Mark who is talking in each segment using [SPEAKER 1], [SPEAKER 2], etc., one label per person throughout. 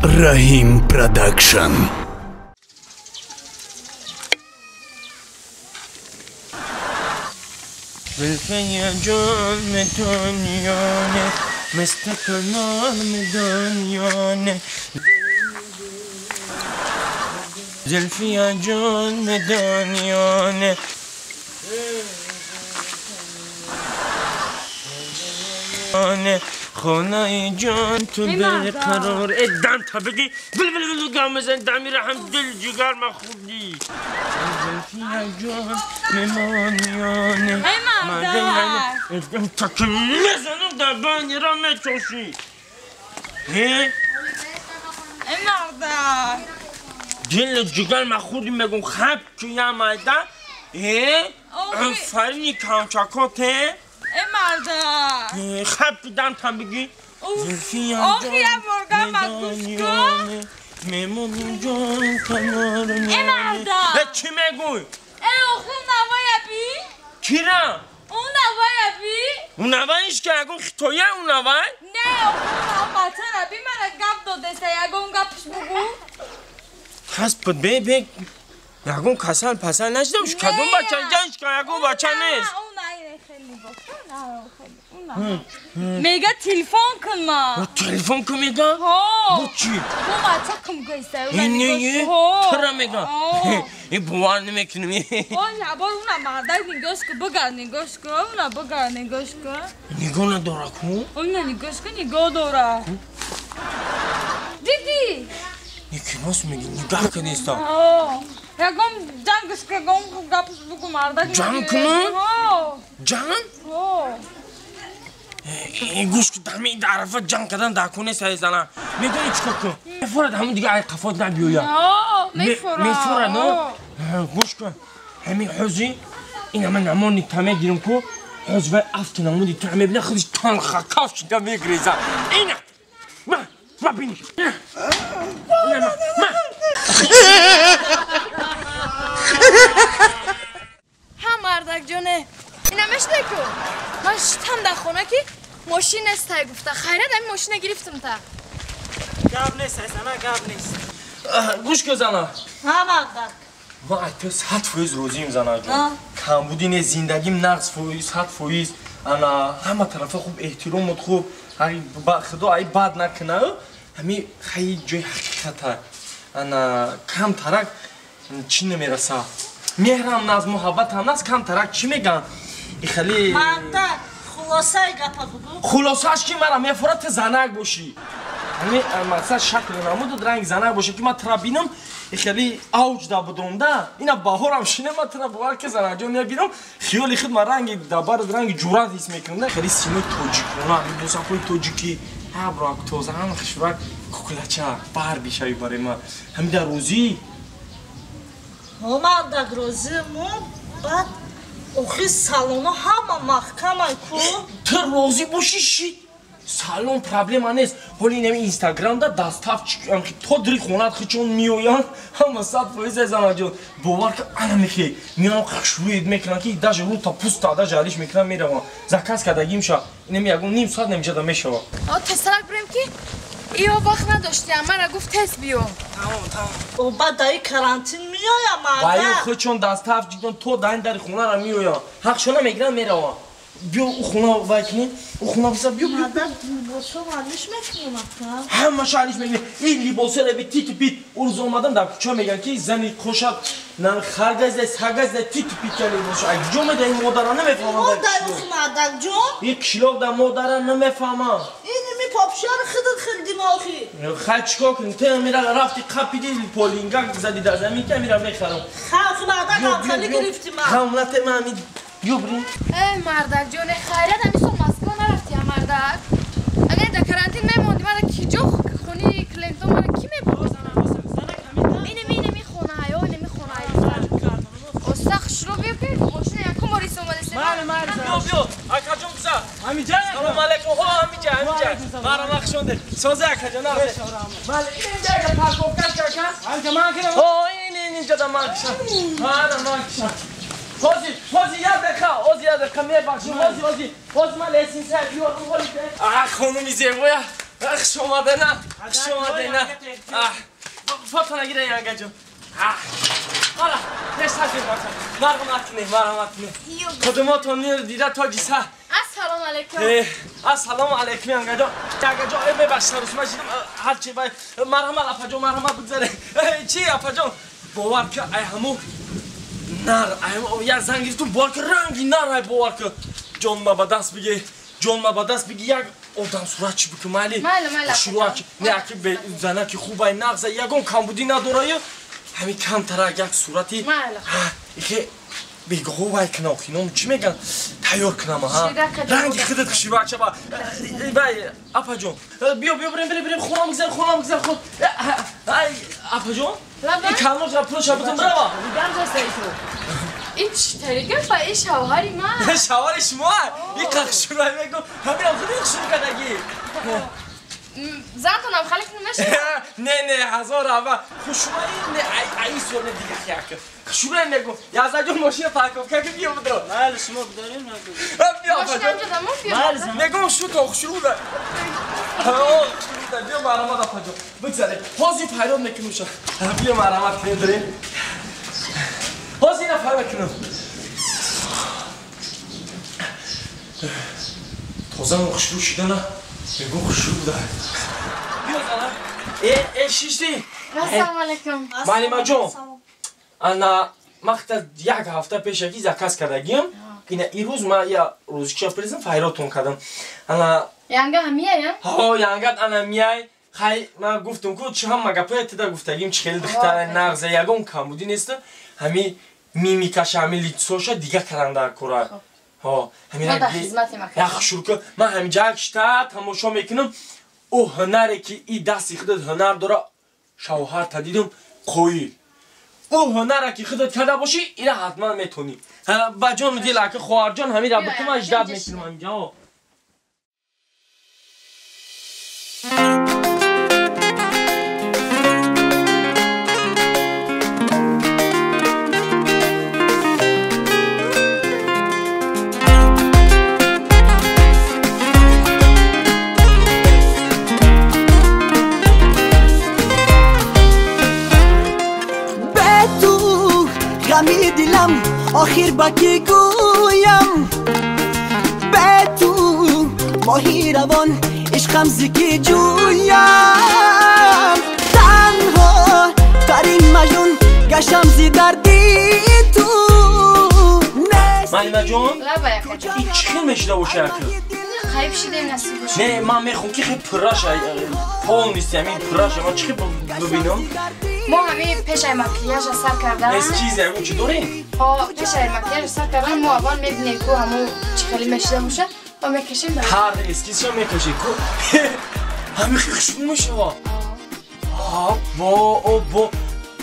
[SPEAKER 1] Rahim Production.
[SPEAKER 2] Zülfiye cölme dünyane, mestakırlar mı dünyane? Zülfiye cölme dünyane. خانه جان تو برقرار ادم تا بگی بل گامزن دمیر هم دل جگر من خوردی زلفیه جان ممانیانه ادم تا که نزنم در بانی را متوشی دل جگر من خوردی مگم خب که یمایده افرینی کامچاکاته مرده خب بدم تا بگی
[SPEAKER 3] آخی مرگم مدوشکو
[SPEAKER 2] میمونی جان کنارم
[SPEAKER 3] مرده
[SPEAKER 2] چی میگوی؟
[SPEAKER 3] آخی نوای بی؟
[SPEAKER 2] کی را؟
[SPEAKER 3] اون نوای بی؟
[SPEAKER 2] اون نوایش که اگون تویه اون نوای؟
[SPEAKER 3] نه اون نوای بی من گپ داده سه اگون گپش بگو
[SPEAKER 2] خست بود بی اگون کسل پسل نشدمش کدوم بچه جنش که اگون بچه نیست
[SPEAKER 3] خیلی میگه تلفن کن ما
[SPEAKER 2] تلفن کن میگه؟
[SPEAKER 3] با
[SPEAKER 2] چی؟
[SPEAKER 3] با بچه کم گیسته
[SPEAKER 2] اینه ترا میگه این بوار نمیکنم
[SPEAKER 3] نه بار اونم مرده نگاش که بگر نگاش که اونم بگر نگاش که
[SPEAKER 2] نگاه نداره کن؟
[SPEAKER 3] اونم نگاش که نگاه داره دیدی؟
[SPEAKER 2] یکی راست میگی نگاه که نیستا
[SPEAKER 3] یکم جنگش که گم گپش بگو مرده
[SPEAKER 2] جنگ کنم؟ جنگ؟ این گوش که دمی این طرفا جنگ کردن دکونه سعی زنه میدونی چکا کن میفورد همون دیگه ای قفات نبیویا میفورد نه گوش کن همین حوزی این همه نمانی تمه گیرم که حوز و افت نمونی تو همه بینه خودش تان خکاف شده میگریزه اینه ما بینی
[SPEAKER 4] هم مردک جونه اینم اشته که من شتم در خونه که ماشین است تا گفته خیرت همین ماشین گرفتم تا
[SPEAKER 5] گاب نیست ایسانا گاب نیست
[SPEAKER 2] گوش که زنه
[SPEAKER 3] ها مردک
[SPEAKER 2] وای تو 100% روزیم زنه جون کمبودین زندگیم نقص 100% انا همه طرف خوب احترامت خوب با خدا ای بد نکنه همین خیلی جای حقیقته انا کم ترک چی نمیرسه مهرم ناز محبت هم ناز کم ترک چی میگن خیلی
[SPEAKER 3] مردک خلاصه گپا بگو
[SPEAKER 2] خلاصهش که مرا میفورد زنک باشی همین مثلا شکل نمود رنگ زنک باشه که من ترا بینم خیلی اوج دا بدم دا اینا باهرم شینه من ترا باور که زنک جون نبینم خیلی خود من رنگ دبار رنگ جورات حس میکنم خیلی سیمای توجیکونه همین دوساپوی توجیکی ها براک توزه هم خشوک کوکلچه بار بیشایی برای ما همین در روزی
[SPEAKER 3] مردک روزیمون بعد اوخی سالونا همه محکمه کو
[SPEAKER 2] تو روزی باشی شی سالون پرابلم نیست ولی نمی اینستاگرام دا دستاف چیکم که تو دری خونت خیچون میویان همه 100% زنه جون باور که انا میخی میانم خشوید میکنن که داش رو تا پوست تا جالیش میکنن میروان زکاس کدگیم شا اینم یگون نیم ساعت نمیشه دا میشه
[SPEAKER 4] تسرک بریم که ایو وقت نداشتی اما گفت تست بیو
[SPEAKER 3] او بعد دایی کرانتین میایم
[SPEAKER 2] بایو
[SPEAKER 3] مردک
[SPEAKER 2] خیچون دستاف جیدون تو داین در خونه را میویان حق شونه میگیرن میروان بیو او خونه وایکنی او خونه بسا بیو
[SPEAKER 3] مردک لباسو مالیش میکنم
[SPEAKER 2] همه شالیش میگه این لباسه رو به تیت پیت ارز اومدن در کوچه میگن که زنی خوشت نم خرگزده سگزده تیت پیت که لباسو اگه جو میده این مادران نمیفهمم
[SPEAKER 3] مردک مردک جون
[SPEAKER 2] یک کلوب در مادران نمیفهمم
[SPEAKER 3] اینمی پاپشار خیلی دماغی
[SPEAKER 2] خیلی چکا کنی تو میره رفتی قپیدی پولینگا زدی در زمین که میره میخرم
[SPEAKER 3] خیلی مردک خیلی گرفتی من
[SPEAKER 2] خملت من بیو بریم
[SPEAKER 4] مردک جونه خیرت همین سو مسکو نرفتی مردک اگر در کرانتین میموندی من کی جو خونی کلینتون من کی میبود اینمی خونه هایو اینمی خونه هایو استخش رو بیو که ماشین یکم موریس اومده
[SPEAKER 2] بیو اکا جون بزا همینجا سلام علیکم همینجا مرا نخشونده سازه اکا جون نرده بله اینجا اگه پرکوب کش اینجا دا من کشم Hozi ya dekha, mi bak, hozi, man lesin sen, yo, hozi. Ah, خانومی زیبایا، خوش اومده نه خوش اومده نه فاطمه گیره یانگا جون حالا نشتاقیم مرحمت نه خدماتون رو دیده تا جیسه
[SPEAKER 4] السلام علیکم
[SPEAKER 2] السلام علیکم یانگا جون یانگا جون ببخشید روشما شدیم هرچی باید مرحمت اپا جون مرحمت بگذاره چی اپا جون باور که ای همو نر یا زنگیرتون بار که رنگی نر باور که جون ما با دست بگی یک آدم صورت چی بکن مالی شروع نه که به زنه که خوبه نغزه یکون کمبودی نداره همین کم تره یک صورتی ایخه بیگه خوبه کنم خینام چی میگن تیار کنم ها رنگی خودت خوشی بچه با بای اپا جون بیا بریم خونم گذر خود اپا جون این کلمات را پروش بودم بروا
[SPEAKER 4] این چی طریقه با این شوهری من
[SPEAKER 2] شوهر شما این که شروع میگم همین هم خودی شروع کردگی
[SPEAKER 4] زنتونم خالی کنم نشه
[SPEAKER 2] نه هزار اول خوشما این سوال دیگه خیاه که شروع میگم یازده جون ماشین پاکم که بیا بدرو
[SPEAKER 5] بله شما بداریم
[SPEAKER 2] بیا
[SPEAKER 4] ماشین همجا دمون بیا
[SPEAKER 2] میگم شروع ده بیا مرحمت اپا جون بگذاره حاضی پیراد میکنم شد بیا مرحمت کنیم داریم حاضی نفر میکنم تازه من خوشرو شده نه بگو خوشرو ده بیا زنه ای شیشتی
[SPEAKER 4] السلام علیکم
[SPEAKER 2] معلمه جون انا مقطع یک هفته پیش یکی زکاس کردگیم که این روز ما یا روزی که پریزم فایراتون کردم انا
[SPEAKER 4] یانگا همیه یا؟
[SPEAKER 2] ها یانگات انا میای خیلی ما گفتم که چه هم مگه تدا گفتگیم چه خیلی دختر نغزه یکون کم بودی نیست همی میمیکاش همی لیتسوش دیگه کرندر کره ها همین یک شروع که من همینجا کشتا تماشا میکنم او هنری که این دستی خودت هنر داره شوهر تدیدم قوی او هنره که خودت کرده باشی ایره حتما میتونی با جان دیل که خواهر جان همین را بکنم اجداد میکنم اینجا
[SPEAKER 6] دلم آخر با کی گویم به تو ماهی روان عشقم زکی جویم تنها ترین مجنون گشم زی دردی تو
[SPEAKER 2] معلمه جون این چی خیلی میشده باشه
[SPEAKER 4] خیلی شده نصیب باشه
[SPEAKER 2] نه من میخوام که خیلی پراش پول نیستی همین پراش ما چی ببینم
[SPEAKER 4] ما همین پیش مکیاژ سر کردم
[SPEAKER 2] اسکیزه اون چی دارین؟
[SPEAKER 4] پیش مکیاژ سر کردم ما اول میبینیم که همون چی خیلی میشده باشه و میکشیم برای
[SPEAKER 2] هر اسکیز رو میکشیم همین خیلی خوشبون میشه با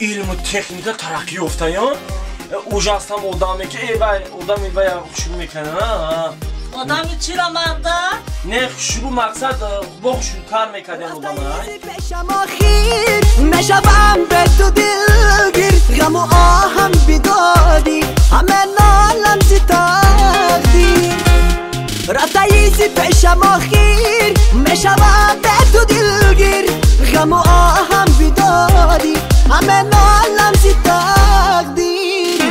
[SPEAKER 2] علم و تکنیک ترقی افتایان اوجا هستم آدمی که آدمی باید خوشبون میکنه
[SPEAKER 5] آدمی چی را مرده؟
[SPEAKER 2] نه شروع مقصد با خوشبون کار میکنه آدم
[SPEAKER 6] پیشم آخیر نشوم به تو دلگیر غم و آهم بیدادی همه نالم زی تقدیر رفتاییزی پیشم آخیر نشوم به تو دلگیر غم و آهم بیدادی همه نالم زی تقدیر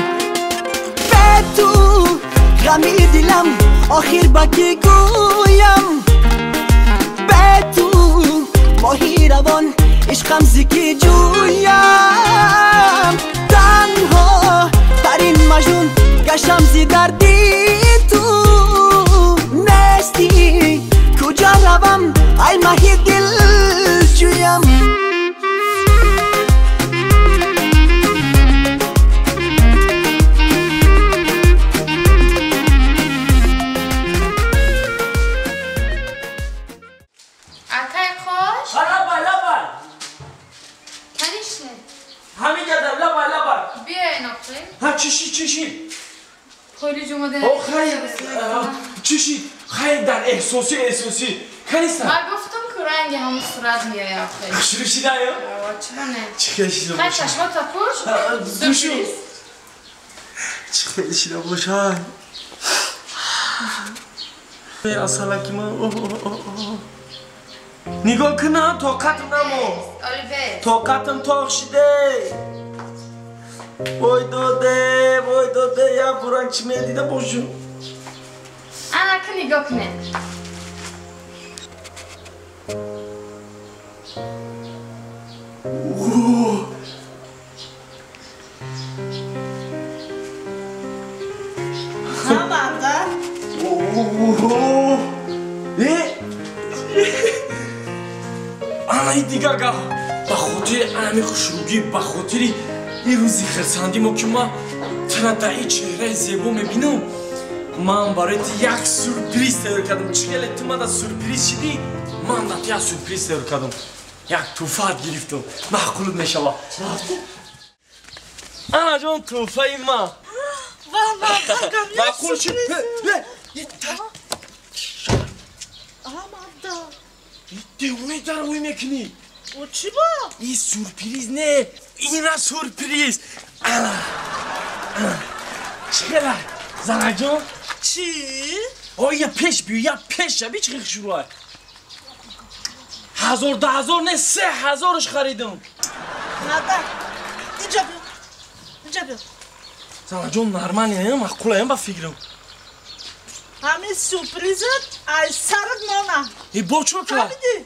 [SPEAKER 6] به تو غمی دلم آخر با کی گویم به تو ماهی روان عشقم زکی جویم تنها ترین مجنون گشم زی دردی تو نستی کجا روم ای ماهی دل جویم
[SPEAKER 2] چی؟
[SPEAKER 4] خیلی جمعه
[SPEAKER 2] چی؟ خیلی در احساسی کنیستم
[SPEAKER 4] من گفتم که رنگ همون صورت میای آخه
[SPEAKER 2] شروع شده یا؟
[SPEAKER 4] چرا نه؟
[SPEAKER 2] چی شده
[SPEAKER 4] خیلی چشمات تا پوش؟
[SPEAKER 2] دوشو چی خیلی شده باشه اصلا که من نگاه کنم طاقتم نمو
[SPEAKER 4] Oliver.
[SPEAKER 2] طاقتم تاق شده وای داده یا برنگ چی میدیده باشو
[SPEAKER 4] Ana که نگاه کنه.
[SPEAKER 5] Hamada.
[SPEAKER 2] انا دیگه با خاطر امی خوشروگی با خاطر این روزی خرسندی ما که ما تنها این چهره زیبا میبینم من برایت یک سورپریز تیار کردم چگل تو من سورپریز شدی من دات یک سورپریز تیار کردم یک توفه گرفتم محقولت میشوه انا جان توفه ما محقول شد
[SPEAKER 5] Hamada.
[SPEAKER 2] دیونه در روی میکنی
[SPEAKER 5] O çi ba?
[SPEAKER 2] این سورپریز نه این را سورپریز چقدر زنه جان
[SPEAKER 5] Çi?
[SPEAKER 2] آه یه پیش بیو یه پیش شبی چقدر شروعه 1000 10,000 نه 3,000ش خریدم
[SPEAKER 5] Nada. İnce bir. İnce bir.
[SPEAKER 2] زنه جان نرمانی نه مخکوله هم با فکرم
[SPEAKER 5] Hami sürprizet ay sarık nona.
[SPEAKER 2] با چو که
[SPEAKER 5] Hamidi.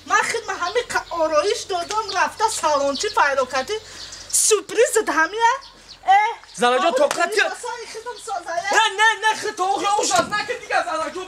[SPEAKER 5] من خدمت همی آرایش دادم رفته سالونچی پیدا کردی سورپریزت همیه
[SPEAKER 2] زنه جان طاقت که
[SPEAKER 5] خدم سازه
[SPEAKER 2] نه خیلی تو اوش از نکن دیگه زنه جان